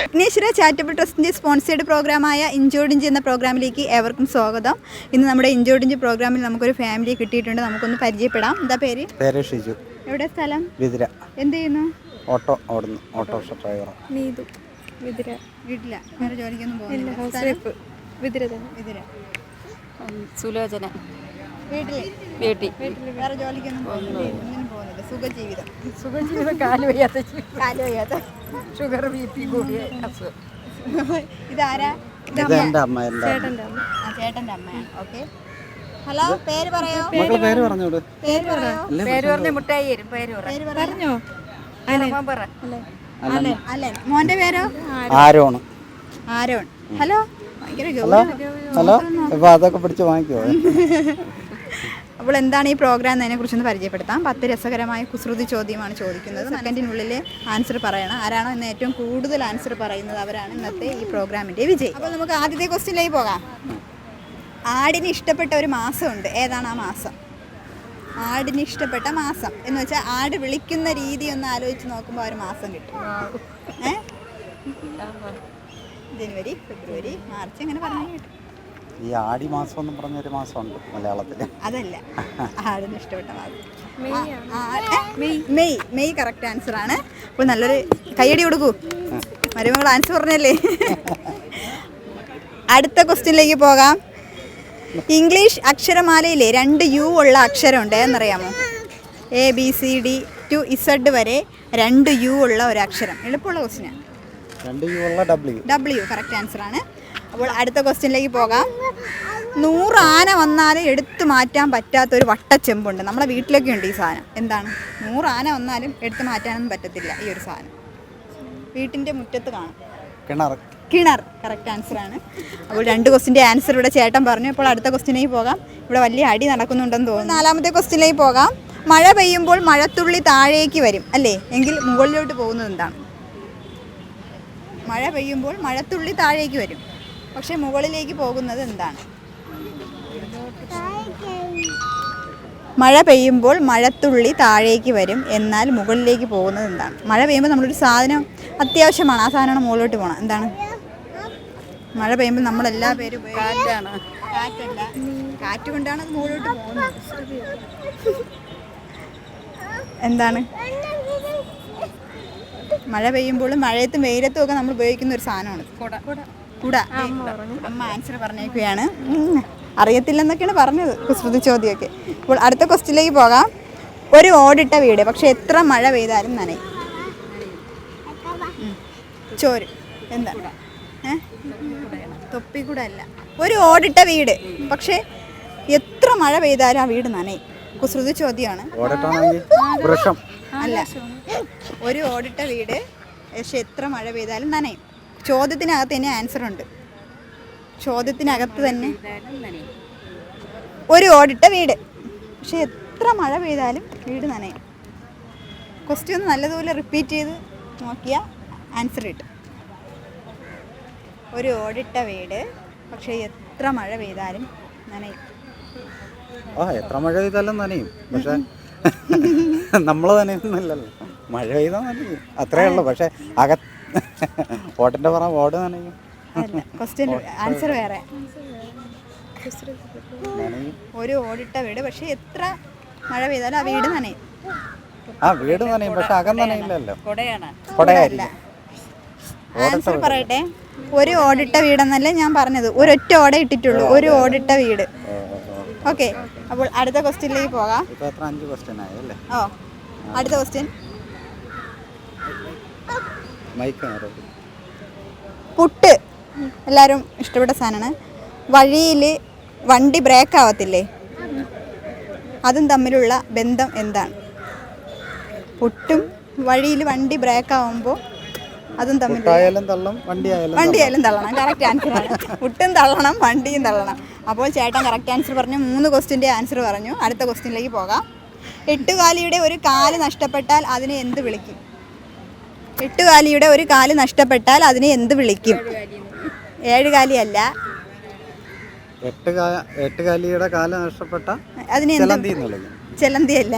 Vighneshwara charitable ട്രസ്റ്റിൻ്റെ sponsored പ്രോഗ്രാമായ ഇഞ്ചോടിഞ്ച് എന്ന പ്രോഗ്രാമിലേക്ക് ഏവർക്കും സ്വാഗതം. ഇന്ന് നമ്മുടെ ഇഞ്ചോടിഞ്ച് പ്രോഗ്രാമിൽ നമുക്കൊരു ഫാമിലിയെ കിട്ടിയിട്ടുണ്ട്. നമുക്കൊന്ന് പരിചയപ്പെടാം. എന്താ പേര്? ഷിജു. എവിടെ സ്ഥലം? വിതിര. എന്ത് ചെയ്യുന്നു? ഓട്ടോ ഓടുന്നു. Auto rickshaw driver. നീതു. വിതിര. വീട്ടില വേറെ ജോലിക്കൊന്നും പോകുന്നില്ല. വിതിര തന്നെ. വിതിര. സുലോചന. വീട്ടിൽ വേറെ ജോലിക്കൊന്നും പോകുന്നില്ല. സുഖജീവിതം. കാല് വയ്യാത്ത ഷുഗർ BP കൂടിയ അസുഖം. ഇതാരാ? ചേട്ടൻ്റെ അമ്മ. ചേട്ടൻ്റെ അമ്മയാണ്. ഓക്കെ. ഹലോ, പേര് പറയോ? പേര് പറഞ്ഞോട്. പേര് പറഞ്ഞ മുട്ടായി തരും. പേര് പറഞ്ഞോ? അല്ലേ. മോന്റെ പേരോ? ആരോൺ. ഹലോ. ഹലോ. ഇപ്പൊ അതൊക്കെ പിടിച്ച് വാങ്ങിക്കോ. അപ്പോൾ എന്താണ് ഈ പ്രോഗ്രാം എന്നതിനെ കുറിച്ചൊന്ന് പരിചയപ്പെടുത്താം. 10 രസകരമായ കുസൃതി ചോദ്യമാണ് ചോദിക്കുന്നത്. സെക്കൻഡിനുള്ളിൽ ആൻസർ പറയണം. ആരാണോ ഇന്ന് ഏറ്റവും കൂടുതൽ ആൻസർ പറയുന്നത് അവരാണ് ഇന്നത്തെ ഈ പ്രോഗ്രാമിൻ്റെ വിജയി. അപ്പോൾ നമുക്ക് ആദ്യത്തെ ക്വസ്റ്റ്യനിലേക്ക് പോകാം. ആടിന് ഇഷ്ടപ്പെട്ട ഒരു മാസമുണ്ട്. ഏതാണ് ആ മാസം? ആടിന് ഇഷ്ടപ്പെട്ട മാസം എന്ന് വെച്ചാൽ ആട് വിളിക്കുന്ന രീതി ഒന്ന് ആലോചിച്ച് നോക്കുമ്പോൾ ഒരു മാസം കിട്ടും. ജനുവരി, ഫെബ്രുവരി, മാർച്ച് അങ്ങനെ പറഞ്ഞു കിട്ടും. ഈ ആടി മാസം എന്ന് പറഞ്ഞൊരു മാസമുണ്ട് മലയാളത്തിൽ. അതല്ല, ആടിന് ഇഷ്ടപ്പെട്ട മാസം മെയ് കറക്റ്റ് ആൻസർ ആണ്. അപ്പോൾ നല്ലൊരു കയ്യടി കൊടുക്കൂ. മരുമകൾ ആൻസർ പറഞ്ഞല്ലേ. അടുത്ത ക്വസ്റ്റ്യനിലേക്ക് പോകാം. ഇംഗ്ലീഷ് അക്ഷരമാലയിലെ 2 U ഉള്ള അക്ഷരമുണ്ട്. എന്നറിയാമോ? ABCD to Z വരെ 2 U ഉള്ള ഒരു അക്ഷരം. എളുപ്പമുള്ള ക്വസ്റ്റ്യനാണ്. 2 U ഉള്ള W കറക്റ്റ് ആൻസർ ആണ്. അപ്പോൾ അടുത്ത ക്വസ്റ്റ്യനിലേക്ക് പോകാം. 100 ആന വന്നാലും എടുത്തു മാറ്റാൻ പറ്റാത്തൊരു വട്ടച്ചെമ്പുണ്ട്. നമ്മുടെ വീട്ടിലൊക്കെ ഉണ്ട് ഈ സാധനം. എന്താണ്? 100 ആന വന്നാലും എടുത്തു മാറ്റാനൊന്നും പറ്റത്തില്ല ഈ ഒരു സാധനം. വീട്ടിൻ്റെ മുറ്റത്ത് കാണും. കിണർ കറക്റ്റ് ആൻസർ ആണ്. അപ്പോൾ 2 ക്വസ്റ്റിൻ്റെ ആൻസർ ഇവിടെ ചേട്ടൻ പറഞ്ഞു. ഇപ്പോൾ അടുത്ത ക്വസ്റ്റിനിലേക്ക് പോകാം. ഇവിടെ വലിയ അടി നടക്കുന്നുണ്ടെന്ന് തോന്നുന്നു. 4ാമത്തെ ക്വസ്റ്റിനിലേക്ക് പോകാം. മഴ പെയ്യുമ്പോൾ മഴത്തുള്ളി താഴേക്ക് വരും അല്ലേ, എങ്കിൽ മുകളിലോട്ട് പോകുന്നത് എന്താണ്? മഴ പെയ്യുമ്പോൾ മഴത്തുള്ളി താഴേക്ക് വരും, പക്ഷെ മുകളിലേക്ക് പോകുന്നത് എന്താണ്? മഴ പെയ്യുമ്പോൾ മഴത്തുള്ളി താഴേക്ക് വരും, എന്നാൽ മുകളിലേക്ക് പോകുന്നത് എന്താണ്? മഴ പെയ്യുമ്പോൾ നമ്മളൊരു സാധനം അത്യാവശ്യമാണ്, ആ സാധനമാണ് മുകളിലോട്ട് പോകണം. എന്താണ്? മഴ പെയ്യുമ്പോൾ നമ്മളെല്ലാ പേരും കാറ്റല്ല, കാറ്റ് കൊണ്ടാണ് അത് മുകളിലോട്ട് പോകുന്നത്. എന്താണ്? മഴ പെയ്യുമ്പോഴും മഴയത്തും വെയിലത്തും ഒക്കെ നമ്മൾ ഉപയോഗിക്കുന്ന ഒരു സാധനമാണ് കുട. അമ്മ ആൻസർ പറഞ്ഞേക്കുകയാണ്. അറിയത്തില്ലെന്നൊക്കെയാണ് പറഞ്ഞത് കുസൃതി ചോദ്യമൊക്കെ. അപ്പോൾ അടുത്ത ക്വസ്റ്റ്യനിലേക്ക് പോകാം. ഒരു ഓടിട്ട വീട്, പക്ഷെ എത്ര മഴ പെയ്താലും നനയും. ചോര്. എന്താ? തൊപ്പിക്കൂട അല്ല. ഒരു ഓടിട്ട വീട്, പക്ഷെ എത്ര മഴ പെയ്താലും ആ വീട് നനയും. കുസൃതി ചോദ്യമാണ്. അല്ല, ഒരു ഓടിട്ട വീട് പക്ഷെ എത്ര മഴ പെയ്താലും നനയും. ചോദ്യത്തിനകത്ത് തന്നെ ആൻസർ ഉണ്ട്. ചോദ്യത്തിനകത്ത് തന്നെ ഒരു ഓടിട്ട വീട്, പക്ഷെ എത്ര മഴ പെയ്താലും വീട് നനയും. ക്വസ്റ്റ്യൻ ഒന്ന് നല്ലതുപോലെ റിപ്പീറ്റ് ചെയ്ത് നോക്കിയാൽ ആൻസർ കിട്ടും. ഒരു ഓടിട്ട വീട്, പക്ഷെ എത്ര മഴ പെയ്താലും നനയും. എത്ര മഴ പെയ്താലും നനയും, പക്ഷെ നമ്മൾ നനയുന്നില്ലല്ലോ. മഴ പെയ്താൽ നനയും, അത്രേ ഉള്ളൂ. പക്ഷെ ഓട്ടിന്റെ പറ ഓട് നനയും. ക്വസ്റ്റ്യൻ ആൻസർ വേറെ. ഒരു ഓടിട്ട വീട്, പക്ഷെ എത്ര മഴ പെയ്താലും ആ വീട് നനയും. വീട് നനയും, പക്ഷെ അകം നനയില്ലല്ലോ. ആൻസർ പറയട്ടെ. ഒരു ഓടിട്ട വീടെന്നല്ലേ ഞാൻ പറഞ്ഞത്. ഒരൊറ്റ ഓട ഇട്ടിട്ടുള്ളൂ. ഒരു ഓടിട്ട വീട്. ഓക്കെ. അപ്പോൾ അടുത്ത ക്വസ്റ്റ്യനിലേക്ക് പോകാം. അടുത്ത ക്വസ്റ്റ്യൻ. പുട്ട് എല്ലാവരും ഇഷ്ടപ്പെട്ട സാധനമാണ്. വഴിയിൽ വണ്ടി ബ്രേക്ക് ആവത്തില്ലേ, അതും തമ്മിലുള്ള ബന്ധം എന്താണ്? പുട്ടും വഴിയിൽ വണ്ടി ബ്രേക്ക് ആവുമ്പോൾ അതും തമ്മിൽ വണ്ടിയായാലും തള്ളണം. കറക്റ്റ് ആൻസറാണ്. പുട്ടും തള്ളണം, വണ്ടിയും തള്ളണം. അപ്പോൾ ചേട്ടൻ കറക്റ്റ് ആൻസർ പറഞ്ഞു. 3 ക്വസ്റ്റ്യൻ്റെ ആൻസർ പറഞ്ഞു. അടുത്ത ക്വസ്റ്റ്യനിലേക്ക് പോകാം. 8 കാലിയുടെ ഒരു കാല് നഷ്ടപ്പെട്ടാൽ അതിനെ എന്ത് വിളിക്കും? 8 കാലിയുടെ ഒരു കാല് നഷ്ടപ്പെട്ടാൽ അതിനെ എന്ത് വിളിക്കും? 7 കാലിയല്ല. 8 കാലിയുടെ കാല് നഷ്ടപ്പെട്ട അതിനെ ചെലന്തിയല്ല.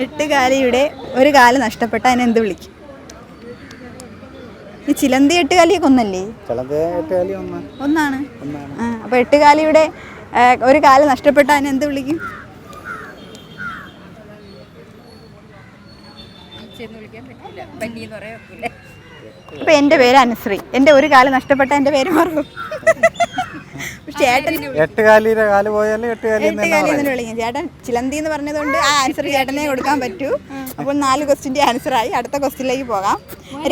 8 കാലിയുടെ ഒരു കാല് നഷ്ടപ്പെട്ട അതിനെ എന്ത് വിളിക്കും? ഈ ചിലന്തി എട്ടുകാലിയൊക്കെ ഒന്നല്ലേ? ചിലത് എട്ടുകാലി ഒന്നാണ്. ഒന്നാണ്. അപ്പോൾ എട്ടുകാലിയുടെ ഒരു കാല് നഷ്ടപ്പെട്ട അതിനെ എന്ത് വിളിക്കും? ഇപ്പൊ എൻ്റെ പേര് അനുശ്രീ. എൻ്റെ ഒരു കാല് നഷ്ടപ്പെട്ട എൻ്റെ പേര് മാറും. ചേട്ടൻ എട്ടുകാലിയുടെ കാല് പോയാലും എട്ടുകാലി എന്ന് വിളിക്കും. ചേട്ടൻ ചിലന്തി എന്ന് പറഞ്ഞതുകൊണ്ട് ആ ആൻസർ ചേട്ടനെ കൊടുക്കാൻ പറ്റൂ. അപ്പോൾ 4 ക്വസ്റ്റ്യൻ്റെ ആൻസറായി. അടുത്ത ക്വസ്റ്റ്യനിലേക്ക് പോകാം.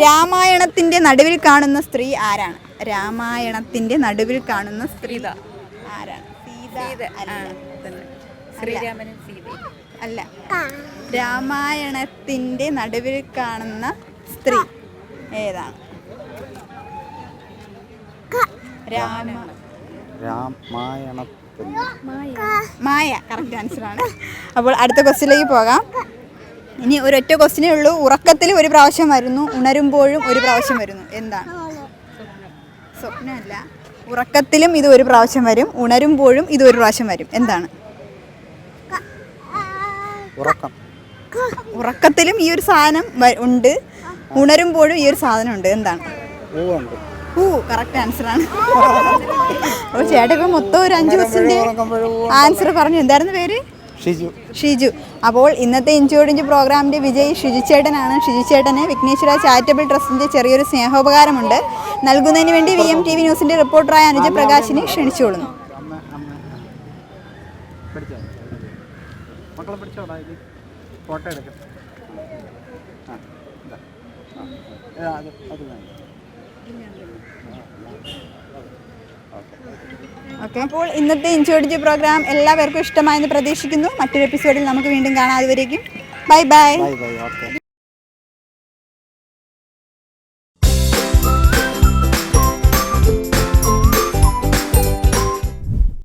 രാമായണത്തിന്റെ നടുവിൽ കാണുന്ന സ്ത്രീ ആരാണ്? രാമായണത്തിന്റെ നടുവിൽ കാണുന്ന സ്ത്രീ ആരാണ്? ശ്രീരാമനും സീതയും അല്ല. രാമായണത്തിന്റെ നടുവിൽ കാണുന്ന സ്ത്രീ ഏതാണ്? മായ കറക്റ്റ് ആൻസറാണ്. അപ്പോൾ അടുത്ത ക്വസ്റ്റ്യനിലേക്ക് പോകാം. ഇനി ഒരൊറ്റ ക്വസ്റ്റ്യനേ ഉള്ളൂ. ഉറക്കത്തിൽ ഒരു പ്രാവശ്യം വരുന്നു, ഉണരുമ്പോഴും ഒരു പ്രാവശ്യം വരുന്നു. എന്താണ്? സ്വപ്നമല്ല. ഉറക്കത്തിലും ഇത് ഒരു പ്രാവശ്യം വരും, ഉണരുമ്പോഴും ഇത് ഒരു പ്രാവശ്യം വരും. എന്താണ്? ഉറക്കത്തിലും ഈ ഒരു സാധനം ഉണ്ട്, ഉണരുമ്പോഴും ഈ ഒരു സാധനം ഉണ്ട്. എന്താണ്? കറക്റ്റ് ആൻസറാണ്. അപ്പോൾ ചേട്ടൻ ഇപ്പം മൊത്തം ഒരു 5 ക്വസ്റ്റ്യൻ്റെ ആൻസർ പറഞ്ഞു. എന്തായിരുന്നു പേര്? ഷിജു. അപ്പോൾ ഇന്നത്തെ ഇഞ്ചോടിഞ്ച് പ്രോഗ്രാമിൻ്റെ വിജയി ഷിജു ചേട്ടനാണ്. ഷിജു ചേട്ടന് വിഘ്നേശ്വര ചാരിറ്റബിൾ ട്രസ്റ്റിൻ്റെ ചെറിയൊരു സ്നേഹോപകാരമുണ്ട് നൽകുന്നതിന് വേണ്ടി VM-TV ന്യൂസിൻ്റെ റിപ്പോർട്ടറായ അനുജ പ്രകാശിനെ ക്ഷണിച്ചുകൊള്ളുന്നു. ഓക്കെ. അപ്പോൾ ഇന്നത്തെ ഇഞ്ചോടിഞ്ച് പ്രോഗ്രാം എല്ലാവർക്കും ഇഷ്ടമായെന്ന് പ്രതീക്ഷിക്കുന്നു. മറ്റൊരു എപ്പിസോഡിൽ നമുക്ക് വീണ്ടും കാണാം. അതുവരേക്കും ബൈ ബൈ.